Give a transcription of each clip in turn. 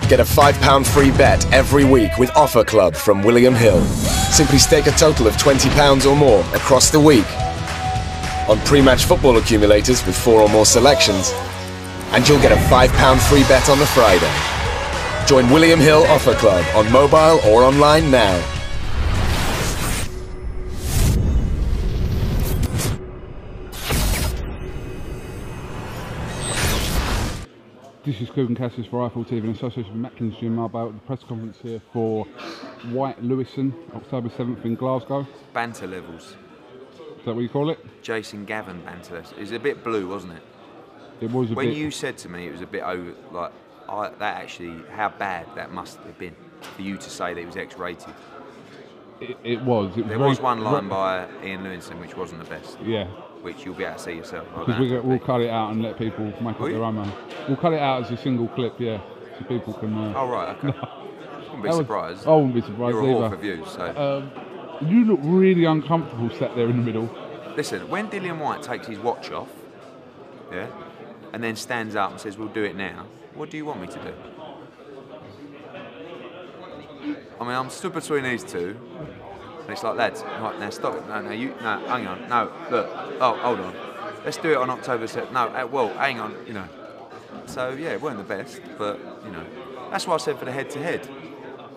Get a £5 free bet every week with Offer Club from William Hill. Simply stake a total of £20 or more across the week on pre-match football accumulators with 4 or more selections, and you'll get a £5 free bet on the Friday. Join William Hill Offer Club on mobile or online now. This is KUGAN CASSIUS for iFull TV in association with Macklin's Gym Mobile at the press conference here for Whyte-Lewison, October 7th in Glasgow. Banter levels. Is that what you call it? Jason Gavin banter. It was a bit blue, wasn't it? It was a bit. When you said to me it was a bit over, like, that actually, how bad that must have been for you to say that it was X-rated. It was. There was one line by Ian Lewinson which wasn't the best. Yeah. Which you'll be able to see yourself. Because we'll cut it out and let people make up their own. We'll cut it out as a single clip, yeah, so people can. Oh right, okay. Wouldn't be surprised. I wouldn't be surprised You're either. all for views, so. You look really uncomfortable sat there in the middle. Listen, when Dillian Whyte takes his watch off, yeah, and then stands up and says, "We'll do it now," what do you want me to do? I mean, I'm stood between these two. And it's like, lads, right, now stop it. No, hang on. No, look. Oh, hold on. Let's do it on October 7th. No, well, hang on, you know. So, yeah, it weren't the best, but, you know. That's why I said for the head-to-head.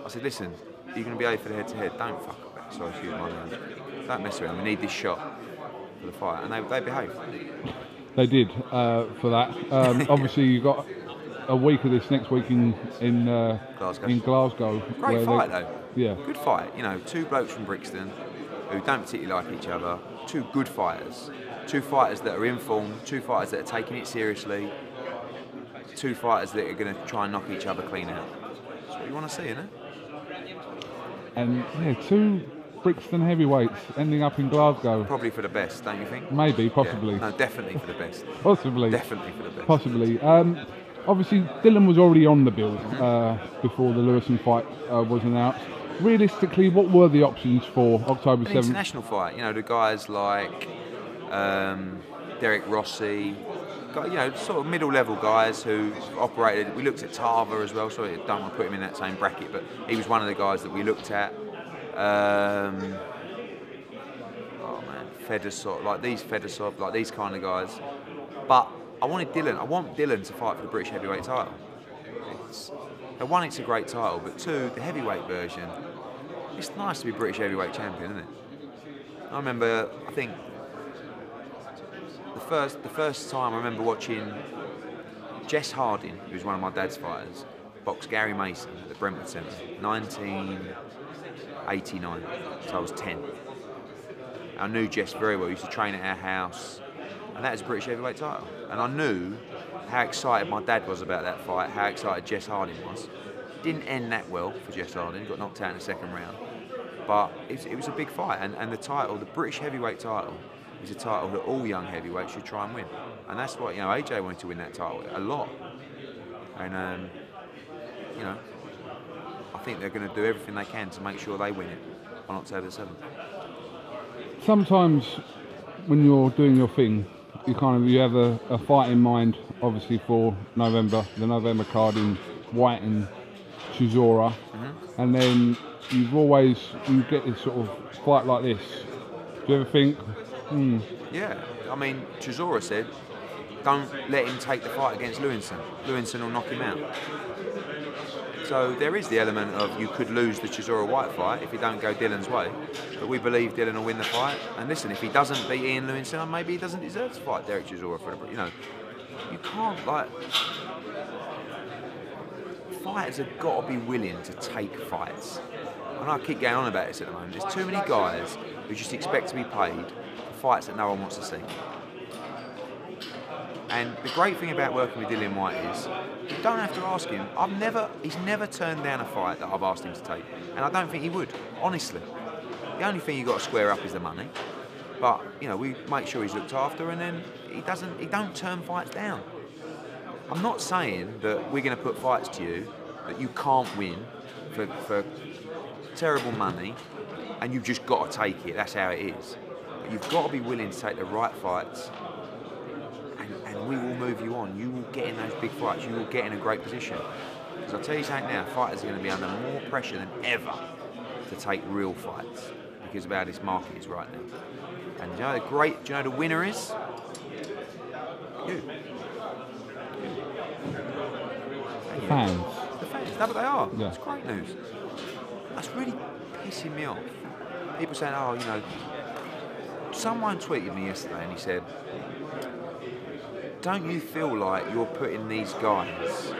I said, listen, you're going to be A for the head-to-head. Don't fuck about it. Sorry, excuse my language. Don't mess around. We need this shot for the fight. And they behaved. They did for that. Obviously, you've got a week of this next week in Glasgow. Great fight, though. Yeah. Good fight. You know, 2 blokes from Brixton who don't particularly like each other. 2 good fighters. 2 fighters that are in form. 2 fighters that are taking it seriously. 2 fighters that are going to try and knock each other clean out. That's what you want to see, isn't it? And yeah, 2 Brixton heavyweights ending up in Glasgow. Probably for the best, don't you think? Maybe, possibly. Yeah. No, definitely for the best. Possibly. Definitely for the best. Possibly. Obviously, Dylan was already on the bill before the Lewison fight was announced. Realistically, what were the options for October 7th? International fight, you know, the guys like Derek Rossi, you know, sort of middle-level guys who operated. We looked at Tava as well, so I don't want to put him in that same bracket, but he was one of the guys that we looked at. Oh man, Fedosov, like these kind of guys. But I want Dylan to fight for the British heavyweight title. One, it's a great title, but 2, the heavyweight version, it's nice to be British heavyweight champion, isn't it? I remember, I think, the first time I remember watching Jess Harding, who was one of my dad's fighters, box Gary Mason at the Brentwood Centre, 1989, so I was 10. I knew Jess very well, he used to train at our house, and that was a British heavyweight title. And I knew how excited my dad was about that fight, how excited Jess Harding was. It didn't end that well for Jess Harding, got knocked out in the 2nd round. But it was a big fight, and the title, the British heavyweight title, is a title that all young heavyweights should try and win. And that's what, you know, AJ wanted to win that title a lot. And, you know, I think they're going to do everything they can to make sure they win it on October 7th. Sometimes when you're doing your thing, you have a fight in mind, obviously for November, the November card in Whyte and Chisora, and then you get this sort of fight like this. Do you ever think, Yeah, I mean, Chisora said, don't let him take the fight against Lewinson. Lewinson will knock him out. So there is the element of you could lose the Chisora-Whyte fight if you don't go Dylan's way. But we believe Dylan will win the fight. And listen, if he doesn't beat Ian Lewinson, maybe he doesn't deserve to fight Derek Chisora for the, you know. You can't, like, fighters have got to be willing to take fights. And I keep going on about this at the moment. There's too many guys who just expect to be paid for fights that no one wants to see. And the great thing about working with Dillian Whyte is you don't have to ask him. He's never turned down a fight that I've asked him to take, and I don't think he would, honestly. The only thing you've got to square up is the money. But you know, we make sure he's looked after, and then he don't turn fights down. I'm not saying that we're going to put fights to you that you can't win for terrible money, and you've just got to take it. That's how it is. But you've got to be willing to take the right fights. And we will move you on. You will get in those big fights. You will get in a great position. Because I'll tell you something now, fighters are going to be under more pressure than ever to take real fights because of how this market is right now. And do you know the winner is? You. The fans. The fans, that's what they are. Yeah. It's great news. That's really pissing me off. People saying, oh, you know, someone tweeted me yesterday and he said, don't you feel like you're putting these guys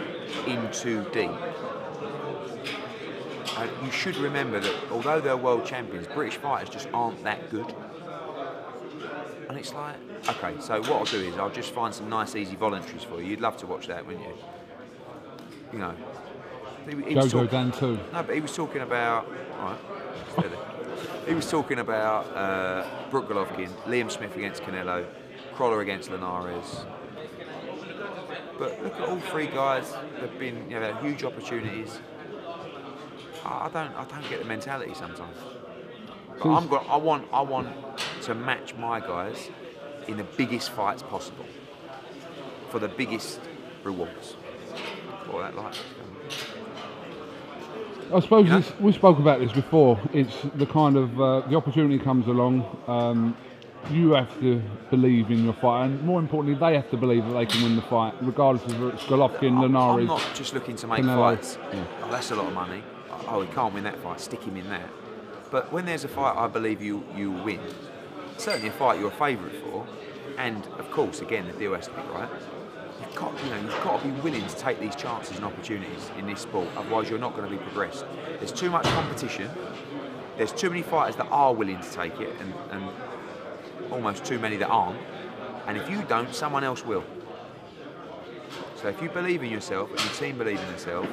in too deep? You should remember that although they're world champions, British fighters just aren't that good. And it's like, okay, so what I'll do is I'll just find some nice, easy voluntaries for you. You'd love to watch that, wouldn't you? You know. Jojo Dan too. No, but he was talking about, all right, steady. He was talking about Brook Golovkin, Liam Smith against Canelo, Crawler against Linares. But look at all three guys. They've been, you know, huge opportunities. I don't get the mentality sometimes. But I want to match my guys in the biggest fights possible for the biggest rewards. What that like? I suppose You know? we spoke about this before. It's the kind of the opportunity comes along. You have to believe in your fight, and more importantly, they have to believe that they can win the fight, regardless of whether it's Golovkin, Linares. I'm not just looking to make Canelo. fights. Yeah. Oh, that's a lot of money. Oh, he can't win that fight. Stick him in that. But when there's a fight, I believe you win. Certainly a fight you're a favourite for, and of course, again, the deal has to be right. You've got to be willing to take these chances and opportunities in this sport. Otherwise, you're not going to be progressed. There's too much competition. There's too many fighters that are willing to take it, and almost too many that aren't. And if you don't, someone else will. So if you believe in yourself and your team believe in themselves,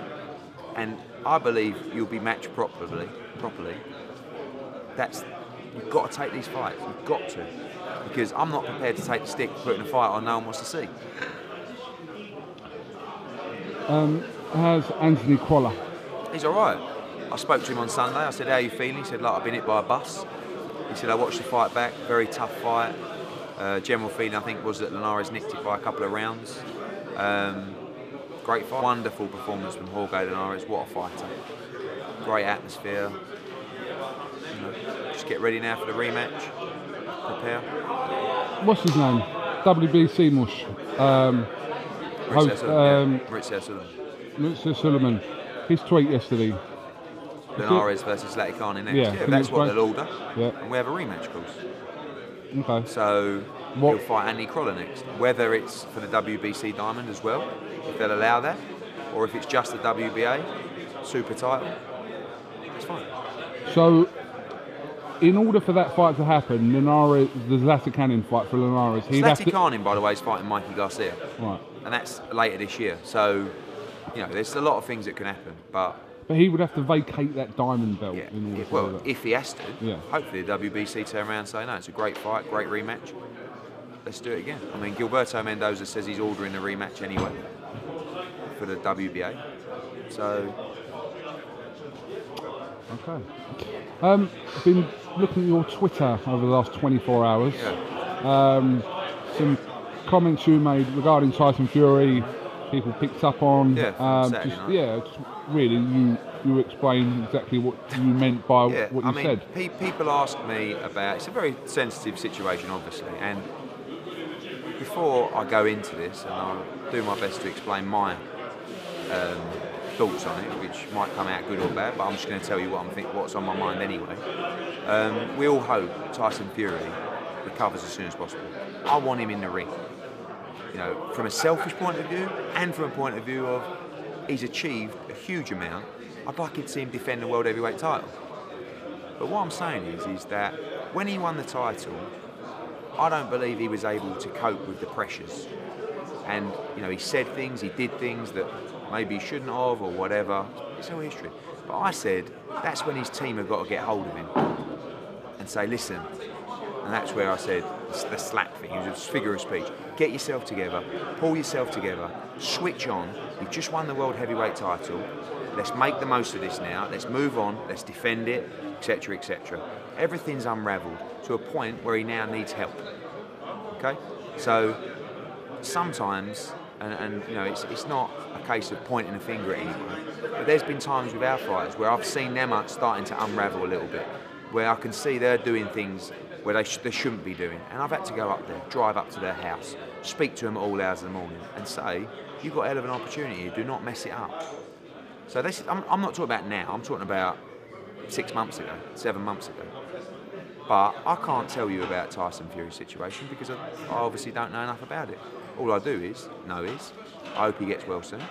and I believe you'll be matched properly, you've got to take these fights. You've got to. Because I'm not prepared to take the stick, put in a fight on no one wants to see. How's Anthony Crawler? He's all right. I spoke to him on Sunday. I said, how are you feeling? He said, like, I've been hit by a bus. He said, I watched the fight back. Very tough fight. General feeling, I think, was that Linares nicked it by a couple of rounds. Great fight. Wonderful performance from Jorge Linares. What a fighter. Great atmosphere. You know, just get ready now for the rematch. Prepare. What's his name? WBC Mush. Maurizio Sullivan. His tweet yesterday. Linares versus Latikani next. Yeah, that's what they'll order. Yeah. And we have a rematch, of course. Okay. So he'll fight Andy Crawler next. Whether it's for the WBC Diamond as well, if they'll allow that, or if it's just the WBA Super title, it's fine. So, in order for that fight to happen, Linares, the Zlatikanin fight for Linares, he'd have to... Zlatikanin, by the way, is fighting Mikey Garcia. Right. And that's later this year. So, you know, there's a lot of things that can happen, but he would have to vacate that diamond belt in order to do that. If he has to, yeah. Hopefully the WBC turn around and say, no, it's a great fight, great rematch. Let's do it again. I mean, Gilberto Mendoza says he's ordering a rematch anyway for the WBA. So... Okay. I've been looking at your Twitter over the last 24 hours. Yeah. Some comments you made regarding Tyson Fury, people picked up on. Yeah, just really, you explained exactly what you meant by what you said. People ask me about, it's a very sensitive situation, obviously, and before I go into this, and I'll do my best to explain my thoughts on it, which might come out good or bad, but I'm just going to tell you what's on my mind anyway. We all hope Tyson Fury recovers as soon as possible. I want him in the ring. You know, from a selfish point of view, and from a point of view of he's achieved a huge amount. I'd like to see him defend the world heavyweight title. But what I'm saying is that when he won the title, I don't believe he was able to cope with the pressures. And, you know, he said things, he did things that maybe he shouldn't have or whatever. It's all history. But I said, that's when his team have got to get hold of him and say, listen. And that's where I said, the slack thing, it was a figure of speech. Get yourself together, pull yourself together, switch on. You've just won the world heavyweight title. Let's make the most of this now. Let's move on. Let's defend it, etc., etc. Everything's unravelled to a point where he now needs help. Okay? So sometimes And you know, it's not a case of pointing a finger at anyone. But there's been times with our fighters where I've seen them starting to unravel a little bit, where I can see they're doing things where they shouldn't be doing. And I've had to go up there, drive up to their house, speak to them at all hours of the morning and say, you've got a hell of an opportunity here, do not mess it up. So this, I'm not talking about now, I'm talking about 6 months ago, 7 months ago. But I can't tell you about Tyson Fury's situation because I obviously don't know enough about it. All I do know is I hope he gets well soon,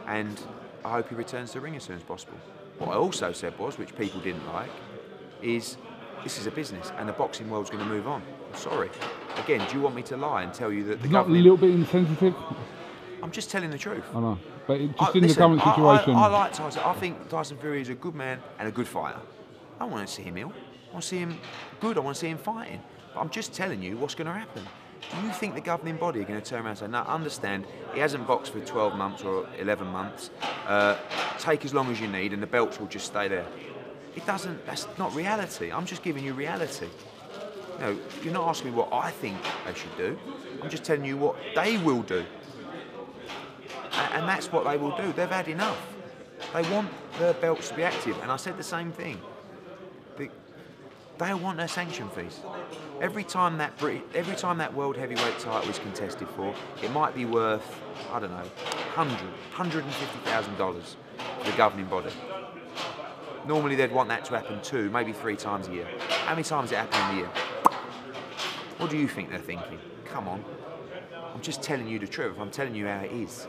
and I hope he returns to the ring as soon as possible. What I also said was, which people didn't like, is this is a business and the boxing world's going to move on. I'm sorry. Again, do you want me to lie and tell you that the government... Not a little bit insensitive? I'm just telling the truth. I know, but just in the current situation... I like Tyson. I think Tyson Fury is a good man and a good fighter. I don't want to see him ill. I want to see him good. I want to see him fighting. But I'm just telling you what's going to happen. Do you think the governing body are going to turn around and say, no, understand, he hasn't boxed for 12 months or 11 months, take as long as you need and the belts will just stay there? It doesn't, that's not reality. I'm just giving you reality. You know, you're not asking me what I think they should do. I'm just telling you what they will do. And that's what they will do. They've had enough. They want their belts to be active. And I said the same thing. They want their sanction fees. Every time that world heavyweight title is contested for, it might be worth, I don't know, $150,000 for the governing body. Normally they'd want that to happen 2, maybe 3 times a year. How many times it happen in a year? What do you think they're thinking? Come on. I'm just telling you the truth. I'm telling you how it is.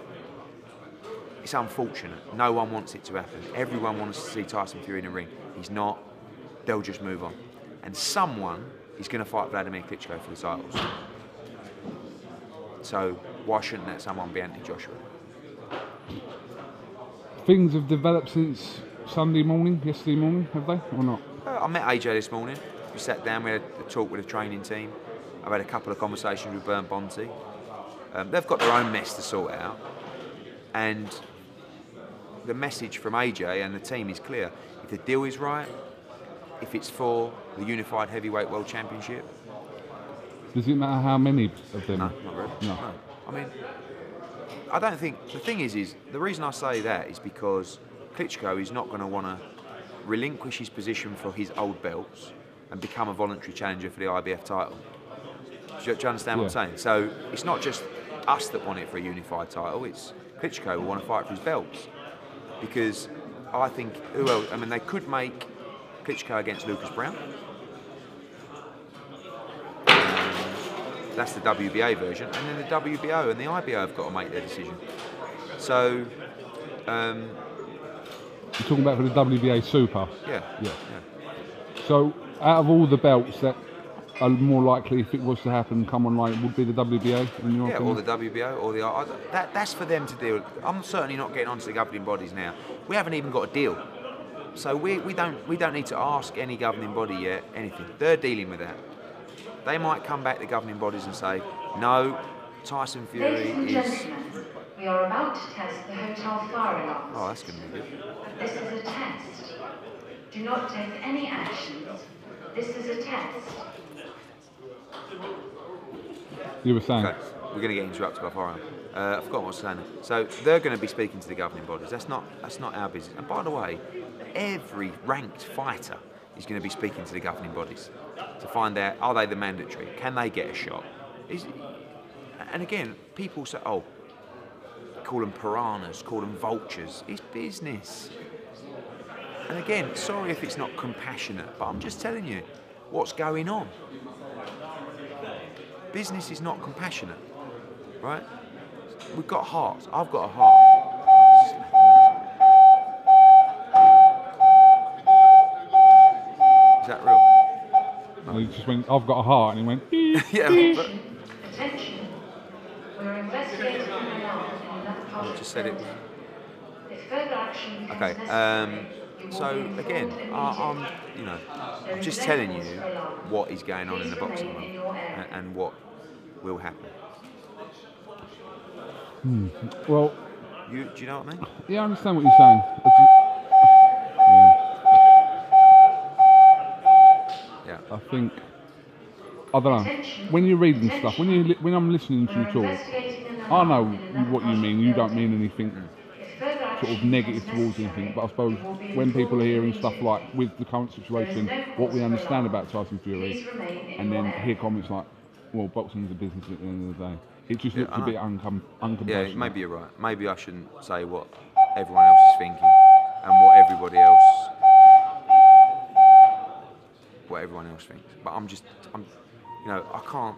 It's unfortunate. No one wants it to happen. Everyone wants to see Tyson Fury in the ring. He's not. They'll just move on. And someone is going to fight Vladimir Klitschko for the titles. So why shouldn't that someone be Anthony Joshua? Things have developed since yesterday morning, have they, or not? I met AJ this morning. We sat down, we had a talk with the training team. I've had a couple of conversations with Bernd Bonti. They've got their own mess to sort out. And the message from AJ and the team is clear. If the deal is right, if it's for the Unified Heavyweight World Championship. Does it matter how many of them? No, not really. No. I mean, I don't think, the thing is the reason I say that is because Klitschko is not going to want to relinquish his position for his old belts and become a voluntary challenger for the IBF title. Do you understand what I'm saying? So it's not just us that want it for a unified title, it's Klitschko will want to fight for his belts. Because I think, who else? I mean, they could make Klitschko against Lucas Brown. That's the WBA version, and then the WBO and the IBO have got to make their decision. So, you're talking about for the WBA Super? Yeah. So, out of all the belts that are more likely, if it was to happen, come online, would be the WBA in your opinion? Or the WBO, or the that's for them to deal with. I'm certainly not getting onto the governing bodies now. We haven't even got a deal. So we don't need to ask any governing body yet anything. They're dealing with that. They might come back to governing bodies and say, no, Tyson Fury Ladies and is... gentlemen, we are about to test the hotel fire alarms. Oh, that's going to be good. This is a test. Do not take any actions. This is a test. You were saying? Okay, we're going to get interrupted by fire alarm. I forgot what I was saying. So they're going to be speaking to the governing bodies. That's not our business. And by the way, every ranked fighter is going to be speaking to the governing bodies to find out, are they the mandatory? Can they get a shot? And again, people say, oh, call them piranhas, call them vultures. It's business. And again, sorry if it's not compassionate, but I'm just telling you what's going on. Business is not compassionate, right? We've got hearts. I've got a heart. Is that real? No. He just went, I've got a heart, and he went, yeah. But Attention. We're investigating an alarm in that part I just said it. If further action becomes Okay. necessary, you will So be again, informed I'm just telling you what is going on in the boxing world and what will happen. well... Do you know what I mean? Yeah, I understand what you're saying. I think, I don't know, when you're reading stuff, when I'm listening to you talk, I know what you mean. You don't mean anything If further sort of action negative is towards necessary, anything, but I suppose you will be when people are hearing informed stuff like with the current situation, There is no what we cause for understand alarm. about Tyson Fury, Please remain in and your then hear area. comments like, well, boxing is a business at the end of the day. It just Yeah, looks I a know. bit Yeah, uncompassionate. maybe you're right. Maybe I shouldn't say what everyone else is thinking and what everybody else, thinks. But I'm, you know, I can't.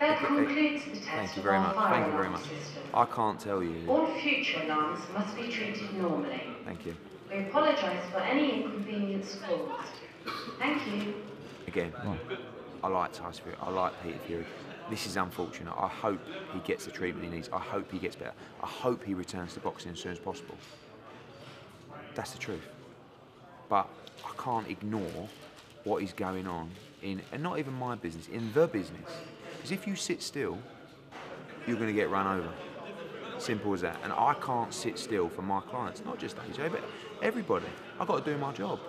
That concludes the Thank test you of very our much. fire Thank you very alarm much. system. I can't tell you. All future alarms must be treated normally. Thank you. We apologise for any inconvenience caused. Thank you. Again, I like Tyson Fury. I like Peter Fury. This is unfortunate. I hope he gets the treatment he needs. I hope he gets better. I hope he returns to boxing as soon as possible. That's the truth. But I can't ignore what is going on in, and not even my business, in the business. Because if you sit still, you're going to get run over. Simple as that. And I can't sit still for my clients, not just AJ, but everybody. I've got to do my job.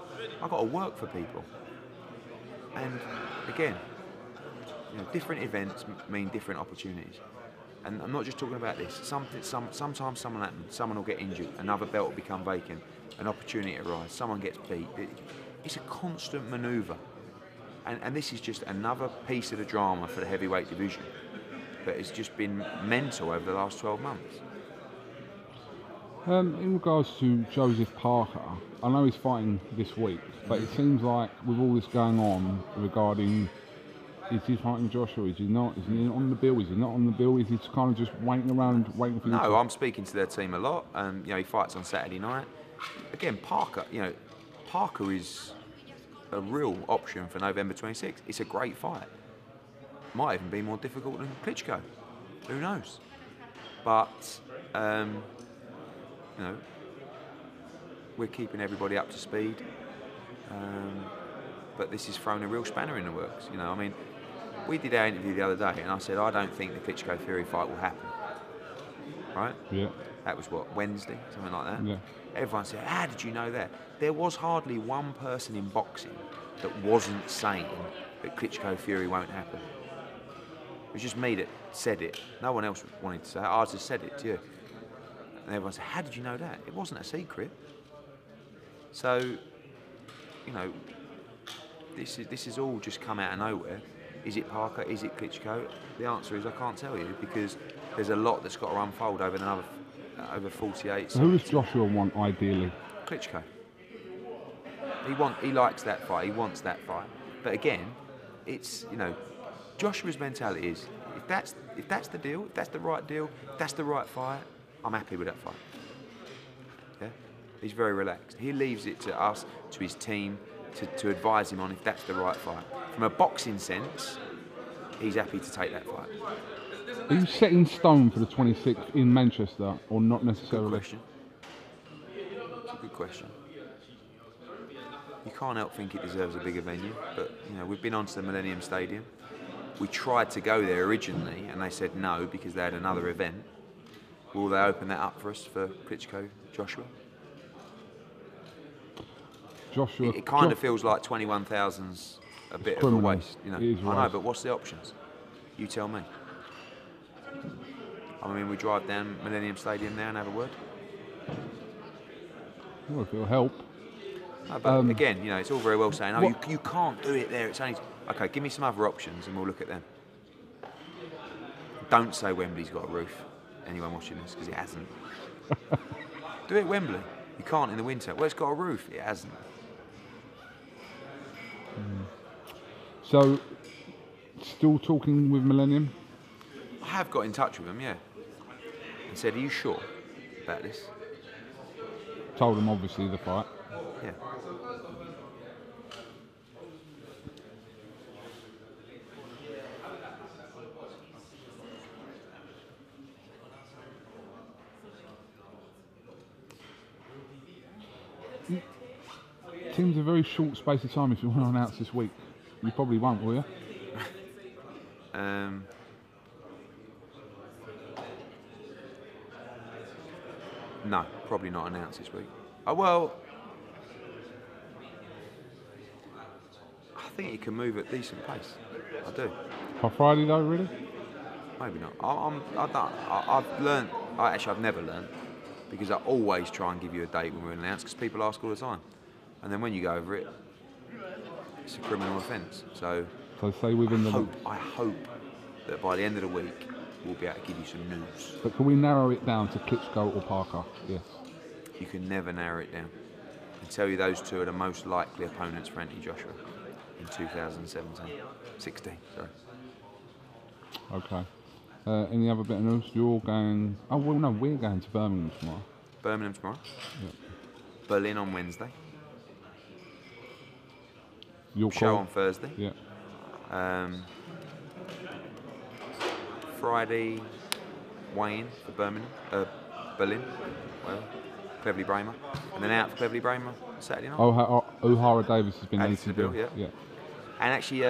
I've got to work for people. And again, you know, different events mean different opportunities. And I'm not just talking about this. Sometimes someone will get injured, another belt will become vacant, an opportunity arises, someone gets beat. It's a constant manoeuvre. And this is just another piece of the drama for the heavyweight division that has just been mental over the last 12 months. In regards to Joseph Parker, I know he's fighting this week, but it seems like with all this going on regarding is he fighting Joshua, is he not, is he on the bill, is he not on the bill, is he kind of just waiting around, waiting for No, I'm speaking to their team a lot. You know, he fights on Saturday night. Again, Parker, you know, Parker is a real option for November 26th. It's a great fight. Might even be more difficult than Klitschko. Who knows? But, you know, we're keeping everybody up to speed. But this has thrown a real spanner in the works. You know, I mean, we did our interview the other day, and I said I don't think the Klitschko Fury fight will happen. Right? Yeah. That was what, Wednesday, something like that. Yeah. Everyone said, "How did you know that?" There was hardly one person in boxing that wasn't saying that Klitschko Fury won't happen. It was just me that said it. No one else wanted to say it. I just said it to you. And everyone said, "How did you know that?" It wasn't a secret. So, you know, this is all just come out of nowhere. Is it Parker? Is it Klitschko? The answer is I can't tell you because there's a lot that's got to unfold over another over 48. So who does Joshua want ideally? Klitschko. He likes that fight. He wants that fight. But again, it's, you know, Joshua's mentality is if that's the deal, if that's the right deal, if that's the right fight, I'm happy with that fight. Yeah, he's very relaxed. He leaves it to us, to his team, to advise him on if that's the right fight. From a boxing sense, he's happy to take that fight. Are you set in stone for the 26th in Manchester, or not necessarily? Good question. It's a good question. You can't help think it deserves a bigger venue, but you know, we've been on to the Millennium Stadium. We tried to go there originally, and they said no because they had another event. Will they open that up for us for Klitschko, Joshua? Joshua. It kind of feels like 21,000's a bit of a criminal. waste, you know. It is I know, waste. but what's the options? You tell me. I mean, we drive down Millennium Stadium now and have a word. Well, if it'll help. No, but again, you know, it's all very well saying, oh, What- you can't do it there. It's only okay. Give me some other options, and we'll look at them. Don't say Wembley's got a roof. Anyone watching this, because it hasn't. Do it at Wembley. You can't in the winter. Well, it's got a roof. It hasn't. So, still talking with Millennium? I have got in touch with them, yeah, and said, "Are you sure about this?" Told them obviously the fight. Yeah. Seems a very short space of time if you want to announce this week. You probably won't, will you? No, probably not announced this week. Well, I think he can move at decent pace. I do. By Friday though, really? Maybe not. I've learned. I've never learned, because I always try and give you a date when we're announced, because people ask all the time, and then when you go over it, it's a criminal offence. So say within I hope that by the end of the week we'll be able to give you some news. But can we narrow it down to Klitschko or Parker? Yes. You can never narrow it down. I tell you, those two are the most likely opponents for Anthony Joshua in 16, sorry. Okay. Any other bit of news? You're going... Oh, well, no, we're going to Birmingham tomorrow. Birmingham tomorrow. Yep. Berlin on Wednesday. Your Show call. on Thursday. Yeah. Friday, weigh-in for Berlin. Well, Cleverly Bramer. And then out for Cleverly Bramer Saturday night. O'Hara Davis has been Added to the bill, yeah. And actually,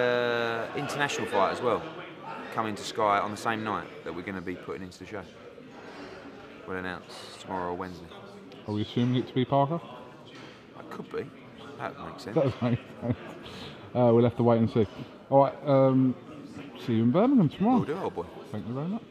international fight as well, coming to Sky on the same night that we're going to be putting into the show. We'll announce tomorrow or Wednesday. Are we assuming it to be Parker? It could be. That makes sense. That does make sense. We'll have to wait and see. All right, see you in Birmingham tomorrow. Will do, old boy. Thank you very much.